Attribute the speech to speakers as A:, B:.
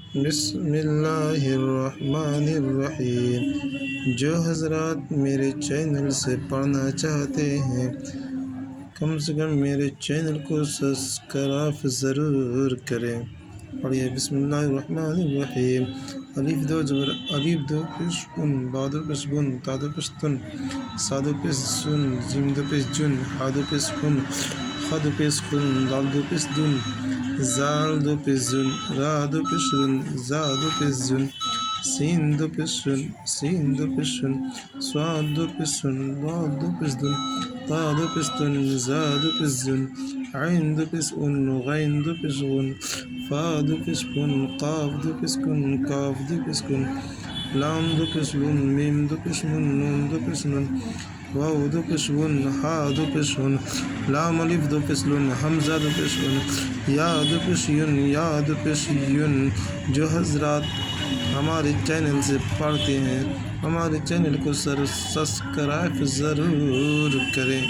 A: बिस्मिल्लाहिर्रहमानिर्रहीम। जो हज़रात मेरे चैनल से पढ़ना चाहते हैं कम से कम मेरे चैनल को सब्सक्राइब ज़रूर करें। पढ़िए बिस्मिल्लाहिर्रहमानिर्रहीम। अलिफ दो ज़बर अलिफ दो पेश उन बा दो पेश बुन ता दो पेश तुन सा दो पेश सुन जिम दो पेश जुन हा दो पेश खुन ख दो पेश खुन दाल दो पेश दुन जाल दो पेश जुन रा दो पेश रुन जा दो पेश जुन सीन दो पेश सुन सीन दो पेश सुन स्वाद दो पेश सुन दाल दो पेश दुन ता दो पेश तुन जा दो पेश जुन आइन दो पेश उन गैन दो पेश गुन फा दो पेश कुन काफ दो पेश कुन काफ दो पेश कुन लाम दो पेश लुन मीम दो पेश मुन नून दो पेश नुन वाव दो पेश वुन हा दो पेश हुन लाम अलिफ दो पेश लुन हमजा दो पेश उन या दो पेश युन या दो पेश युन। जो हज़रात हमारे चैनल से पढ़ते हैं हमारे चैनल को सब्सक्राइब ज़रूर करें।